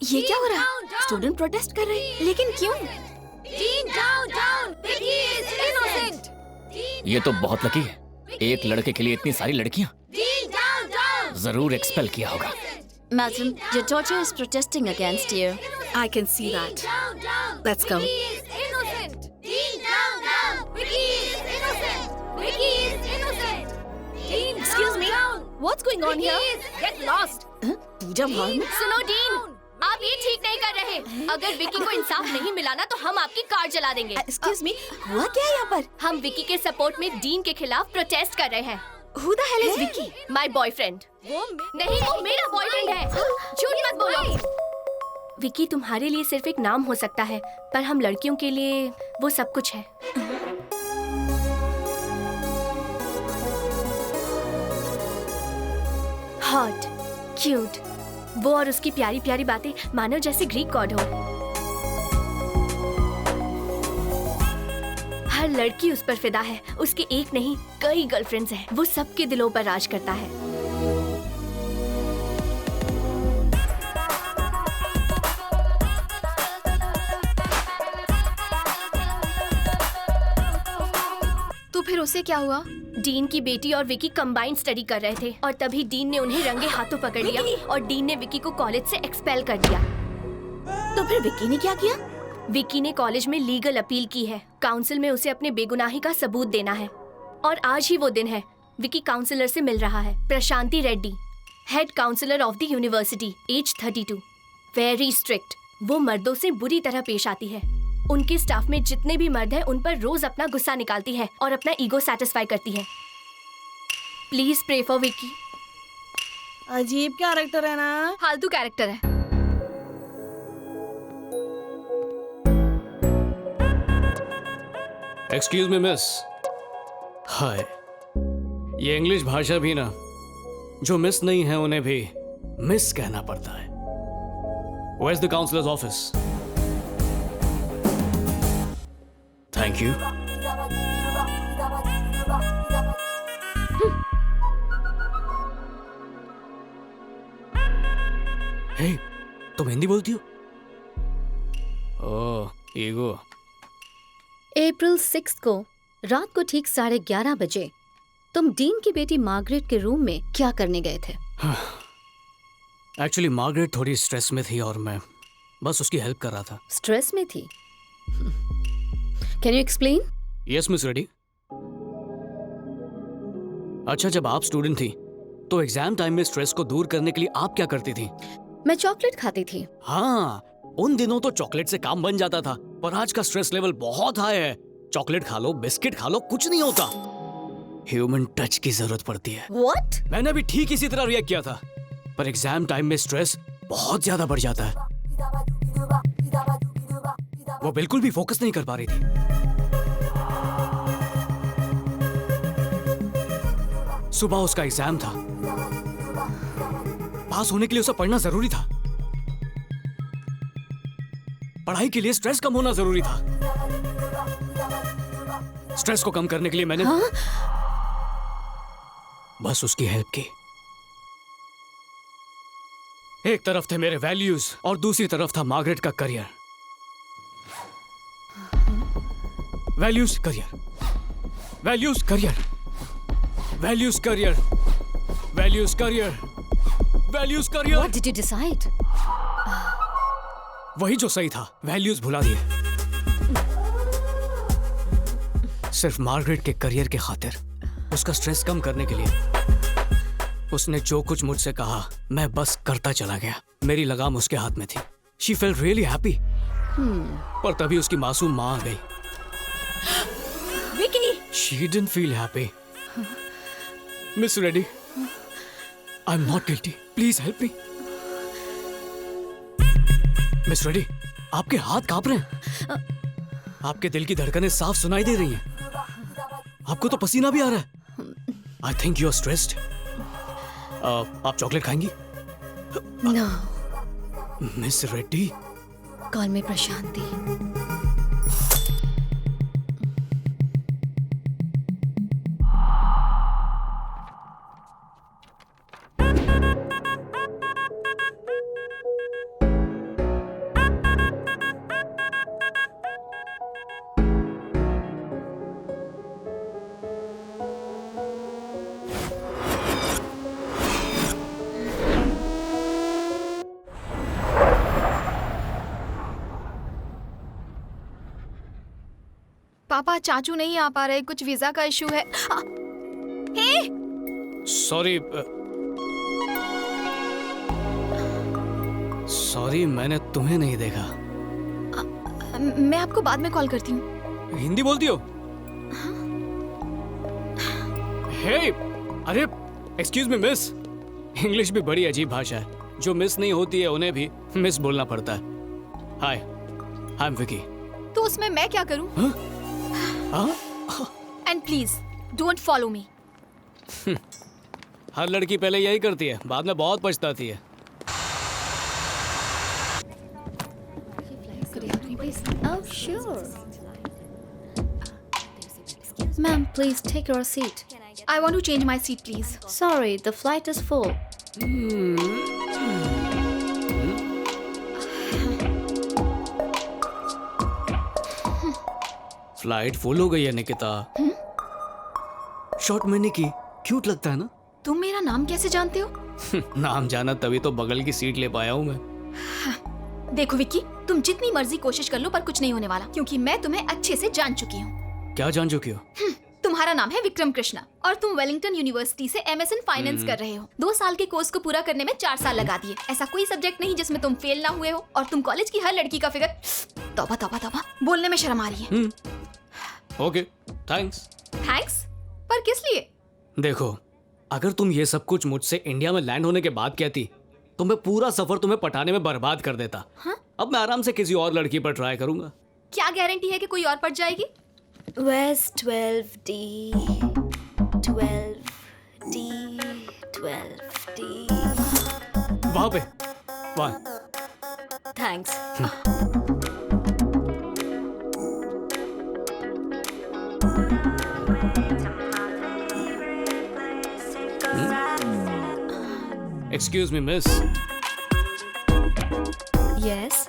ये क्या हो रहा है? स्टूडेंट प्रोटेस्ट कर रहे हैं, लेकिन क्यों? ये तो बहुत लकी है, एक लड़के के लिए इतनी सारी लड़कियां। जरूर एक्सपेल किया होगा। Madam, your daughter is protesting against you. I can see that. Let's go. Excuse me, what's going on here? Get lost. पूजा भाग में? सुनो डीन, आप ये ठीक नहीं कर रहे। अगर विकी को इंसाफ नहीं मिला ना तो हम आपकी कार जला देंगे। Excuse me, हुआ क्या है यहाँ पर? हम विकी के सपोर्ट में डीन के खिलाफ प्रोटेस्ट कर रहे हैं। Who the hell is Vicky? My boyfriend. नहीं, वो मेरा बॉयफ्रेंड है। झूठ मत बोलो। विकी तुम्हारे लिए सिर्फ एक नाम हो सकता है, पर हम लड़कियों के लिए वो सब कुछ है। हॉट, क्यूट, वो और उसकी प्यारी प्यारी बातें मानो जैसे ग्रीक गॉड हो। हर लड़की उस पर फिदा है। उसके एक नहीं कई गर्लफ्रेंड्स हैं। वो सबके दिलों पर राज करता है। तो फिर उसे क्या हुआ? डीन की बेटी और विकी कंबाइंड स्टडी कर रहे थे और तभी डीन ने उन्हें रंगे हाथों पकड़ लिया और डीन ने विकी को कॉलेज से एक्सपेल कर दिया। तो फिर विक्की ने क्या किया? विकी ने कॉलेज में लीगल अपील की है। काउंसिल में उसे अपने बेगुनाही का सबूत देना है और आज ही वो दिन है। विकी काउंसिलर से मिल रहा है, Prashanti Reddy, head counsellor of the university, age 32, very strict. वो मर्दों से बुरी तरह पेश आती है। उनके स्टाफ में जितने भी मर्द हैं उन पर रोज अपना गुस्सा निकालती है और अपना ईगो सेटिस्फाई करती है। Please pray for Vicky. अजीब कैरेक्टर है ना? फालतू कैरेक्टर है। Excuse me miss. हाय, ये इंग्लिश भाषा भी ना, जो मिस नहीं है उन्हें भी मिस कहना पड़ता है। Where's the counselor's office? Thank you. Hey, तुम हिंदी बोलती हो? ओह, ईगो। अप्रैल 6 को रात को ठीक 11:30 बजे तुम डीन की बेटी मार्गरेट के रूम में क्या करने गए थे? एक्चुअली मार्गरेट थोड़ी स्ट्रेस में थी और मैं बस उसकी हेल्प कर रहा था। स्ट्रेस में थी? Can you explain? Yes miss Reddy. अच्छा, जब आप स्टूडेंट थी तो एग्जाम टाइम में स्ट्रेस को दूर करने के लिए आप क्या करती थी? मैं चॉकलेट खाती थी। हाँ, उन दिनों तो चॉकलेट से काम बन जाता था, पर आज का स्ट्रेस लेवल बहुत हाई है। चॉकलेट खा लो, बिस्किट खा लो, कुछ नहीं होता। ह्यूमन टच की जरूरत पड़ती है। What? मैंने भी ठीक इसी तरह रिएक्ट किया था, पर एग्जाम टाइम में स्ट्रेस बहुत ज्यादा बढ़ जाता है। वो बिल्कुल भी फोकस नहीं कर पा रही थी। सुबह उसका एग्जाम था, पास होने के लिए उसे पढ़ना जरूरी था। पढ़ाई के लिए स्ट्रेस कम होना जरूरी था। स्ट्रेस को कम करने के लिए मैंने बस उसकी हेल्प की। एक तरफ थे मेरे वैल्यूज और दूसरी तरफ था मार्गरेट का career. Values career, values career, values career, values career, values career. What did you decide? वही जो सही था, वैल्यूज भुला दिए। सिर्फ मार्गरेट के करियर के खातिर, उसका स्ट्रेस कम करने के लिए उसने जो कुछ मुझसे कहा मैं बस करता चला गया। मेरी लगाम उसके हाथ में थी। She felt really happy. पर तभी उसकी मासूम माँ आ गई। Vicky! She didn't feel happy. Miss Reddy, I'm not guilty. Please help me. Miss Reddy, आपके हाथ कांप रहे हैं। आपके दिल की धड़कनें साफ सुनाई दे रही हैं। आपको तो पसीना भी आ रहा है। I think you're stressed. आप चॉकलेट खाएंगी? No. Miss Reddy, Call me Prashanti. पापा चाचू नहीं आ पा रहे, कुछ वीजा का इशू है। सॉरी, मैंने तुम्हें नहीं देखा। मैं आपको बाद में कॉल करती हूँ। हिंदी बोलती हो? हे, अरे एक्सक्यूज मी मिस। इंग्लिश भी बड़ी अजीब भाषा है, जो मिस नहीं होती है उन्हें भी मिस बोलना पड़ता है। Hi, I am Vicky. तो उसमें मैं क्या करूँ? And please don't follow me. हर लड़की पहले यही करती है, बाद में बहुत पछताती है। Oh, sure. Ma'am, please take your seat. I want to change my seat, please. Sorry, the flight is full. Flight full हो गई है निकिता। शॉर्ट में निकी क्यूट लगता है ना? तुम मेरा नाम कैसे जानते हो? नाम जाना तभी तो बगल की सीट ले पाया हूँ मैं। देखो विक्की, तुम जितनी मर्जी कोशिश कर लो पर कुछ नहीं होने वाला, क्योंकि मैं तुम्हें अच्छे से जान चुकी हूँ। क्या जान चुकी हो? तुम्हारा नाम है विक्रम कृष्णा और तुम वेलिंगटन यूनिवर्सिटी से MSN फाइनेंस कर रहे हो। 2 साल के कोर्स को पूरा करने में 4 साल लगा दिए। ऐसा कोई सब्जेक्ट नहीं जिसमें तुम फेल ना हुए हो, और तुम कॉलेज की हर लड़की का फिगर, तौबा तौबा तौबा, बोलने में शर्म आ रही है। Okay, thanks. थैंक्स? पर किस लिए? देखो, अगर तुम ये सब कुछ मुझसे इंडिया में लैंड होने के बाद कहती तो मैं पूरा सफर तुम्हें पटाने में बर्बाद कर देता। अब मैं आराम से किसी और लड़की पर ट्राई करूंगा। क्या गारंटी है कि कोई और पट जाएगी? Where's 12D? 12D, 12D. वहां पे, वहां। Thanks. Excuse me, miss. Yes.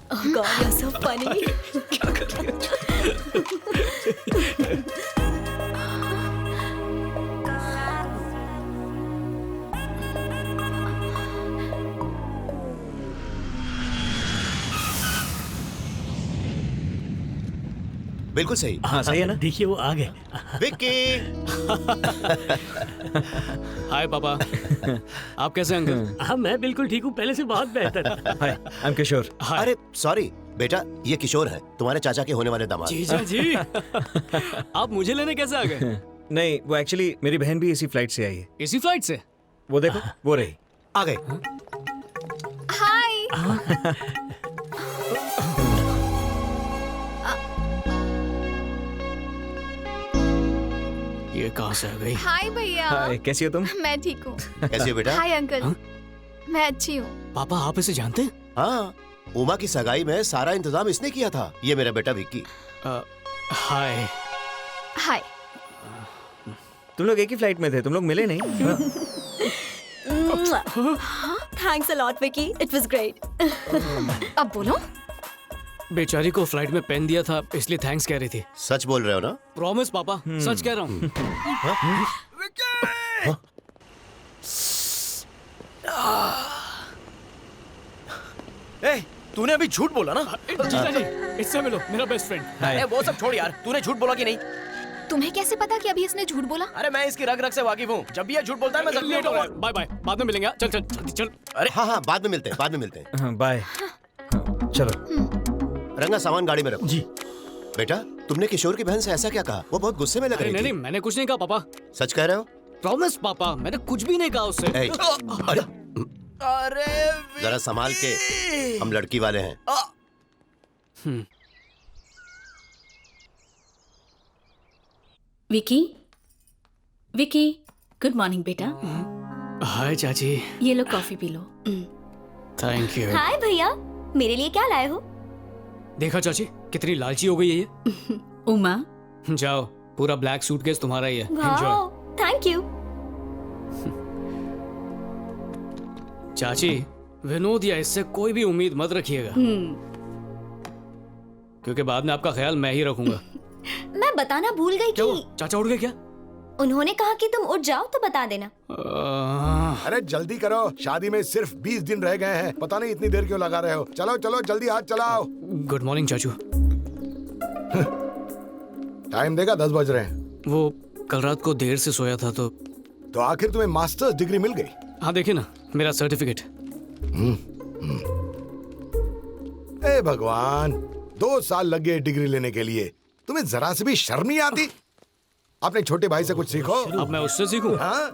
Oh God, you're so funny. बिल्कुल सही। हाँ सही है ना? देखिए वो आ गए। विक्की। हाय पापा। आप कैसे हैं अंकल? हाँ मैं बिल्कुल ठीक हूँ, पहले से बहुत बेहतर। हाय, आई एम किशोर। हाय। अरे सॉरी बेटा, ये किशोर है, तुम्हारे चाचा के होने वाले दामाद। जीजा जी। आप मुझे लेने कैसे आ गए? नहीं, वो एक्चुअली मेरी बहन भी इसी फ्लाइट से आई है। इसी फ्लाइट से? वो देखो, वो रही। आ गए। हाय। ये कहाँ से आ गई? हाय भैया। हाय, कैसी हो तुम? मैं ठीक हूँ। कैसी हो बेटा? Hi uncle. मैं अच्छी हूँ। पापा आप इसे जानते हैं? हाँ, उमा की सगाई में सारा इंतजाम इसने किया था। ये मेरा बेटा विक्की। हाय। हाय। तुम लोग एक ही फ्लाइट में थे, तुम लोग मिले नहीं? Thanks a lot, Vicky. It was great. अब बोलो। बेचारी को फ्लाइट में पेन दिया था, इसलिए थैंक्स कह रही थी। सच बोल रहे हो ना? प्रॉमिस पापा, सच कह रहा हूँ। ए, तूने अभी झूठ बोला ना? जीजा जी, इससे मिलो, मेरा बेस्ट फ्रेंड। अरे वो सब छोड़ यार, तूने झूठ बोला कि नहीं? तुम्हें कैसे पता कि अभी इसने झूठ बोला? अरे मैं इसकी रग रग से वाकिफ हूँ। जब भी ये झूठ बोलता है मैं जल्दी लेट हो गया। बाय बाय, बाद में मिलेंगे। चल चल जल्दी चल। अरे हाँ हाँ, बाद में मिलते हैं, बाद में मिलते हैं। बाय। चलो। रंगा सामान गाड़ी में रखो। जी। बेटा, तुमने किशोर की बहन से ऐसा क्या कहा? वो बहुत गुस्से में लग रही नहीं थी। नहीं, मैंने कुछ नहीं कहा पापा। सच कह रहे हो? प्रॉमिस पापा, मैंने कुछ भी नहीं कहा उससे। ए, अरे अरे जरा संभाल के, हम लड़की वाले हैं। विकी, विकी, गुड मॉर्निंग बेटा। हाय चाची। ये लो कॉफी पी लो। Thank you. हाय भैया, मेरे लिए क्या लाए हो? देखा चाची, कितनी लालची हो गई है ये। उमा। जाओ, पूरा ब्लैक सूटकेस तुम्हारा ही है। एंजॉय। Thank you. चाची, विनोद या इससे कोई भी उम्मीद मत रखिएगा। क्योंकि बाद में आपका ख्याल मैं ही रखूंगा। मैं बताना भूल गई क्या कि हुआ? चाचा उड़ गए क्या? उन्होंने कहा कि तुम उठ जाओ तो बता देना। अरे जल्दी करो, शादी में सिर्फ 20 दिन रह गए हैं। पता नहीं इतनी देर क्यों लगा रहे हो। चलो चलो जल्दी हाथ चलाओ। गुड मॉर्निंग चाचू। टाइम देखा 10 बज रहे हैं। वो कल रात को देर से सोया था तो आखिर तुम्हें मास्टर्स डिग्री मिल गई? हाँ देखिए ना मेरा सर्टिफिकेट। ए भगवान, 2 साल लग गए डिग्री लेने के लिए। तुम्हें जरा से भी शर्म नहीं आती? अपने छोटे भाई से कुछ सीखो। अब मैं उससे सीखूं? हाँ,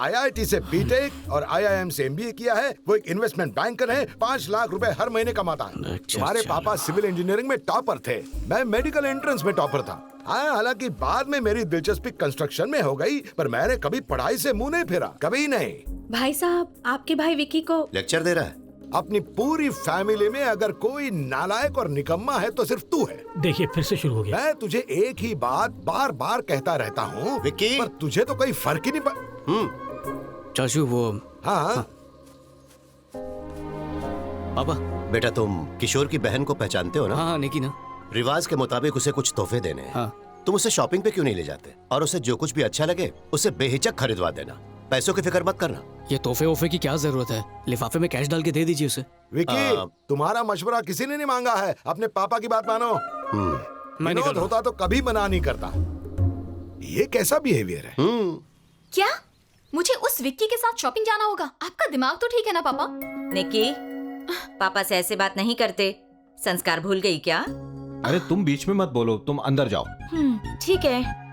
IIT से बीटेक और IIM से MBA किया है। वो एक इन्वेस्टमेंट बैंकर है, 5 लाख रुपए हर महीने कमाता है। तुम्हारे पापा सिविल इंजीनियरिंग में टॉपर थे, मैं मेडिकल एंट्रेंस में टॉपर था। हाँ, हालांकि बाद में मेरी दिलचस्पी कंस्ट्रक्शन में हो गई, पर मैंने कभी पढ़ाई से मुंह नहीं फेरा, कभी नहीं। भाई साहब, आपके भाई विकी को लेक्चर दे रहा है। अपनी पूरी फैमिली में अगर कोई नालायक और निकम्मा है तो सिर्फ तू है। देखिए फिर से शुरू हो गया। मैं तुझे एक ही बात बार बार कहता रहता हूँ विक्की, पर तुझे तो कोई फर्क ही नहीं पड़। चाचू वो हाँ पापा। बेटा तुम किशोर की बहन को पहचानते हो ना? हाँ निकी ना। रिवाज के मुताबिक उसे कुछ तोहफे देने हैं। हाँ। तुम उसे शॉपिंग पे क्यों नहीं ले जाते और उसे जो कुछ भी अच्छा लगे उसे बेहिचक खरीदवा देना। पैसों की फिक्र मत करना। ये तोहफे वोफे की क्या जरूरत है? लिफाफे में कैश डाल के दे दीजिए उसे। विकी, तुम्हारा मशवरा किसी ने नहीं मांगा है, अपने पापा की बात मानो। मैं विनोद होता तो कभी मना नहीं करता। ये कैसा बिहेवियर है? क्या मुझे उस विक्की के साथ शॉपिंग जाना होगा? आपका दिमाग तो ठीक है ना पापा? निकी, पापा से ऐसे बात नहीं करते। संस्कार भूल गई क्या? अरे तुम बीच में मत बोलो, तुम अंदर जाओ। ठीक है।